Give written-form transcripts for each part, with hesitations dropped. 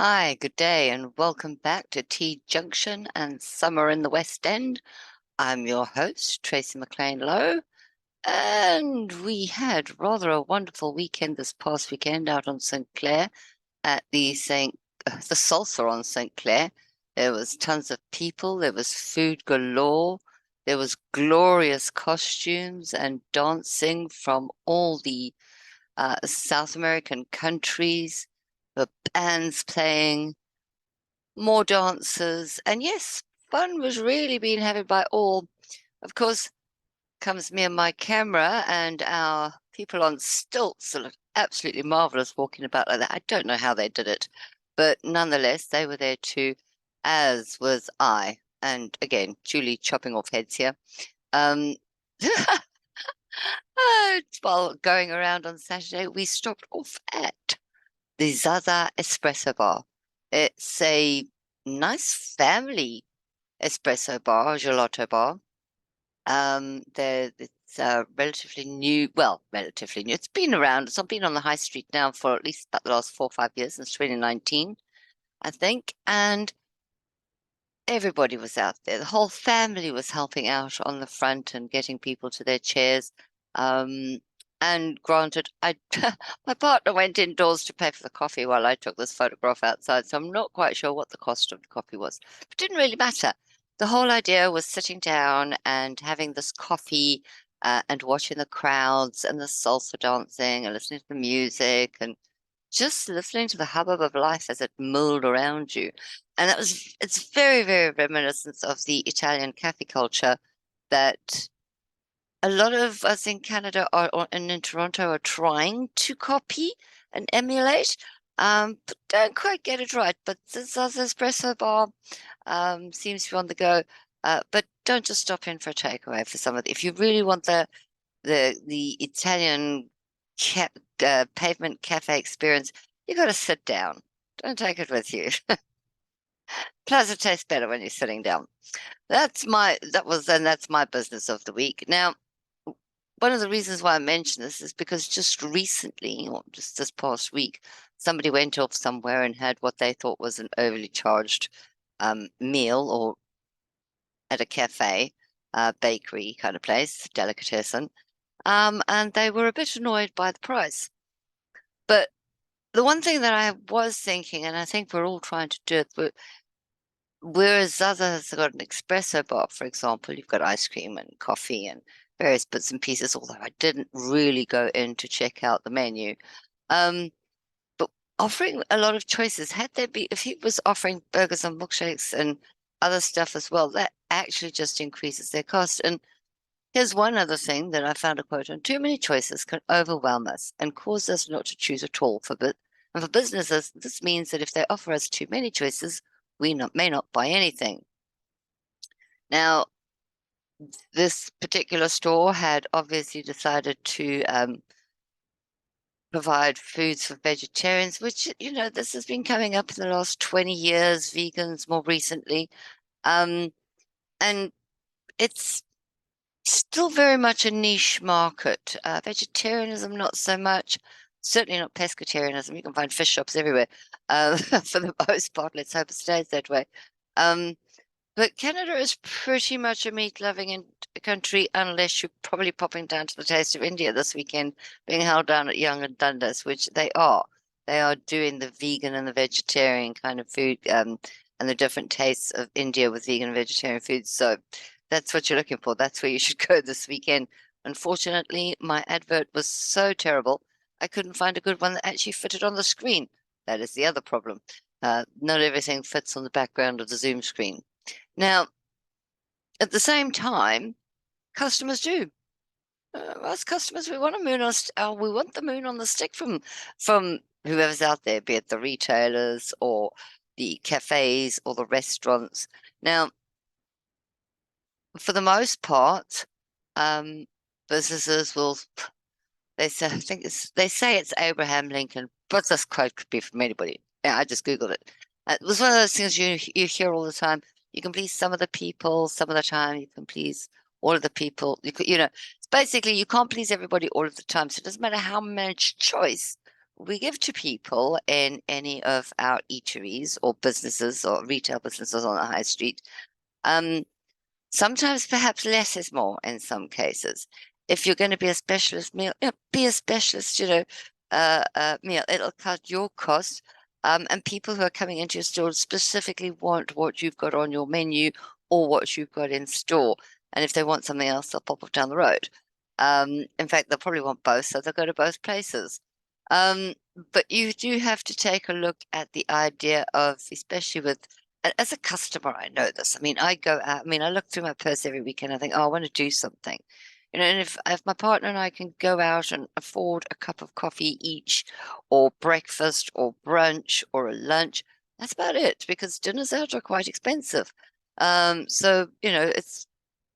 Hi, good day, and welcome back to Junction and Summer in the West End. I'm your host, Tracy McLean Lowe, and we had rather a wonderful weekend this past weekend out on St. Clair at the Salsa on St. Clair. There was tons of people, there was food galore, there was glorious costumes and dancing from all the South American countries, the bands playing, more dancers, and yes, fun was really being had by all. Of course, comes me and my camera and our people on stilts that look absolutely marvelous walking about like that. I don't know how they did it, but nonetheless, they were there too, as was I. And again, Julie chopping off heads here. Um, while going around on Saturday, we stopped off at the Zaza Espresso Bar. It's a nice family espresso bar, gelato bar. It's relatively new. Well, relatively new. It's been around. It's not been on the high street now for at least about the last 4 or 5 years, since 2019, I think. And everybody was out there. The whole family was helping out on the front and getting people to their chairs. Um, and granted, I my partner went indoors to pay for the coffee while I took this photograph outside, so I'm not quite sure what the cost of the coffee was. But it didn't really matter. The whole idea was sitting down and having this coffee and watching the crowds and the salsa dancing and listening to the music and just listening to the hubbub of life as it mulled around you. And it's very, very reminiscent of the Italian cafe culture that a lot of us in Canada and in Toronto are trying to copy and emulate, but don't quite get it right. But this other espresso bar seems to be on the go. But don't just stop in for a takeaway for some of the, if you really want the Italian ca pavement cafe experience, you got to sit down. Don't take it with you. Plus, it tastes better when you're sitting down. That's my business of the week. Now, one of the reasons why I mention this is because just recently, or just this past week, somebody went off somewhere and had what they thought was an overly charged meal or at a cafe, bakery kind of place, delicatessen. And they were a bit annoyed by the price. But the one thing that I was thinking, and I think we're all trying to do it, whereas Zaza has got an espresso bar, for example, you've got ice cream and coffee and various bits and pieces, although I didn't really go in to check out the menu. Um, but offering a lot of choices, if he was offering burgers and milkshakes and other stuff as well, that actually just increases their cost. And here's one other thing that I found a quote on. Too many choices can overwhelm us and cause us not to choose at all. And for businesses, this means that if they offer us too many choices, may not buy anything. Now, this particular store had obviously decided to provide foods for vegetarians, which, this has been coming up in the last 20 years, vegans more recently. And it's still very much a niche market. Vegetarianism, not so much. Certainly not pescatarianism. You can find fish shops everywhere. For the most part, let's hope it stays that way. But Canada is pretty much a meat-loving country, unless you're probably popping down to the Taste of India this weekend, being held down at Young and Dundas, which they are. They are doing the vegan and the vegetarian kind of food, and the different tastes of India with vegan and vegetarian foods. So that's what you're looking for. That's where you should go this weekend. Unfortunately, my advert was so terrible, I couldn't find a good one that actually fitted on the screen. That is the other problem. Not everything fits on the background of the Zoom screen. Now, at the same time, customers do. Us customers, we want we want the moon on the stick from whoever's out there, be it the retailers or the cafes or the restaurants. Now, for the most part, businesses will they say they say it's Abraham Lincoln, but this quote could be from anybody. Yeah, I just Googled it. It was one of those things you hear all the time. You can please some of the people, some of the time. You can please all of the people. It's basically you can't please everybody all of the time. So it doesn't matter how much choice we give to people in any of our eateries or businesses or retail businesses on the high street. Sometimes perhaps less is more in some cases. If you're going to be a specialist meal, be a specialist, meal. It'll cut your costs. And people who are coming into your store specifically want what you've got on your menu or what you've got in store. And if they want something else, they'll pop off down the road. In fact, they'll probably want both, so they'll go to both places. But you do have to take a look at the idea of, especially with, as a customer, I know this. I mean, I go out, I mean, I look through my purse every weekend. I think, oh, I want to do something. And if my partner and I can go out and afford a cup of coffee each, or breakfast, or brunch, or a lunch, that's about it, because dinners out are quite expensive. So, it's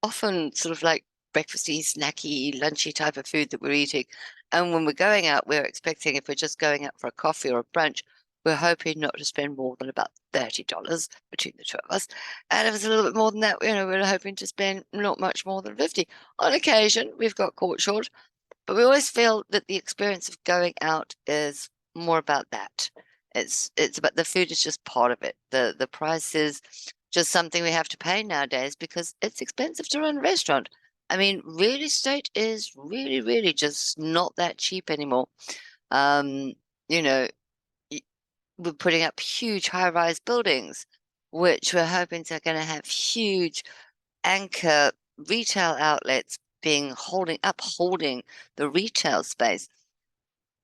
often sort of like breakfasty, snacky, lunchy type of food that we're eating. And when we're going out, we're expecting, if we're just going out for a coffee or a brunch, we're hoping not to spend more than about $30 between the two of us. And if it's a little bit more than that, we're hoping to spend not much more than 50. On occasion, we've got caught short, but we always feel that the experience of going out is more about that. It's about, the food is just part of it. The price is just something we have to pay nowadays because it's expensive to run a restaurant. I mean, real estate is really, really just not that cheap anymore. You know, we're putting up huge high-rise buildings, which we're hoping are going to have huge anchor retail outlets upholding the retail space.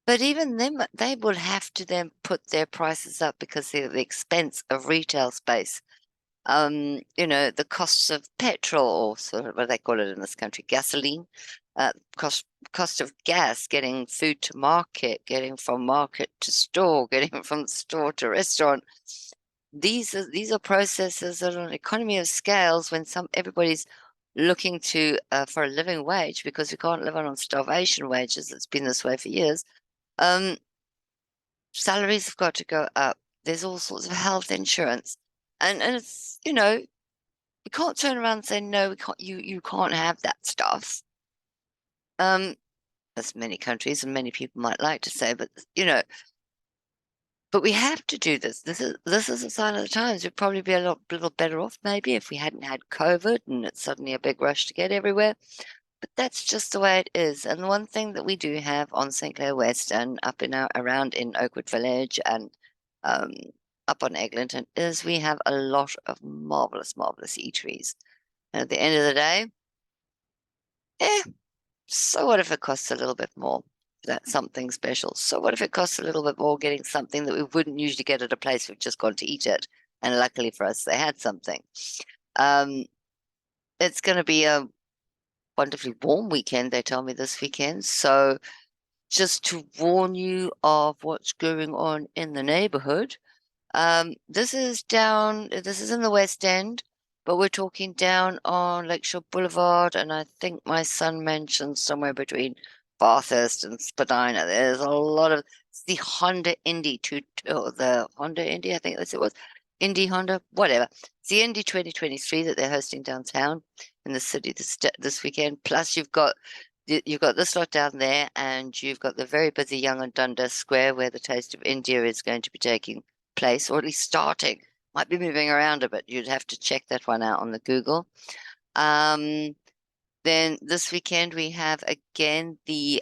But even them, they will have to then put their prices up because of the expense of retail space. The costs of petrol, or sort of what they call it in this country, gasoline, cost of gas, getting food to market, getting from market to store, getting from store to restaurant. These are processes that are an economy of scales when everybody's looking to for a living wage, because we can't live on starvation wages. It's been this way for years. Salaries have got to go up. There's all sorts of health insurance. And it's, we can't turn around and say, no, we can't, you can't have that stuff. As many countries and many people might like to say, but but we have to do this. This is a sign of the times. We'd probably be a little better off maybe if we hadn't had COVID and it's suddenly a big rush to get everywhere. But that's just the way it is. And the one thing that we do have on St. Clair West and around in Oakwood Village and up on Eglinton is we have a lot of marvelous, marvelous eateries. And at the end of the day, so what if it costs a little bit more? That's something special. So what if it costs a little bit more getting something that we wouldn't usually get at a place we've just gone to eat at? And luckily for us, they had something. It's going to be a wonderfully warm weekend, they tell me, this weekend. So just to warn you of what's going on in the neighborhood, this is in the West End, but we're talking down on Lakeshore Boulevard, and I think my son mentioned somewhere between Bathurst and Spadina. There's a lot of the Honda Indy the Honda Indy, I think that's it was. Indy Honda, whatever. It's the Indy 2023 that they're hosting downtown in the city this weekend. Plus, you've got this lot down there, and you've got the very busy Young and Dundas Square where the Taste of India is going to be taking place, or at least starting. Might be moving around a bit. You'd have to check that one out on the Google. Then this weekend we have again the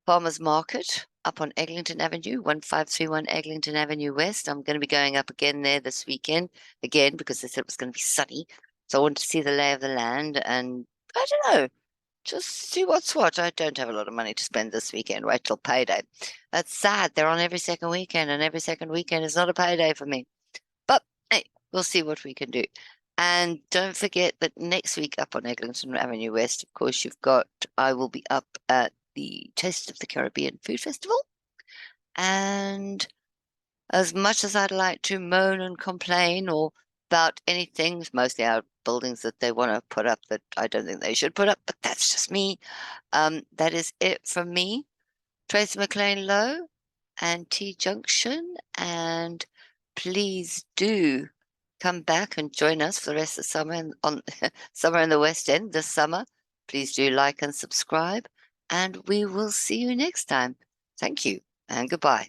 Farmers Market up on Eglinton Avenue, 1531 Eglinton Avenue West. I'm going to be going up again there this weekend, again, because they said it was going to be sunny. So I wanted to see the lay of the land, and I don't know, just see what's what. I don't have a lot of money to spend this weekend. Wait till payday. That's sad. They're on every second weekend, and every second weekend is not a payday for me. But hey, we'll see what we can do. And don't forget that next week up on Eglinton Avenue West, of course, I will be up at the Taste of the Caribbean Food Festival. And as much as I'd like to moan and complain or about anything, mostly our buildings that they want to put up that I don't think they should put up, but that's just me. That is it from me, Tracy McLean Lowe and T Junction. And please do come back and join us for the rest of summer on Summer in the West End this summer. Please do like and subscribe, and we will see you next time. Thank you. and goodbye.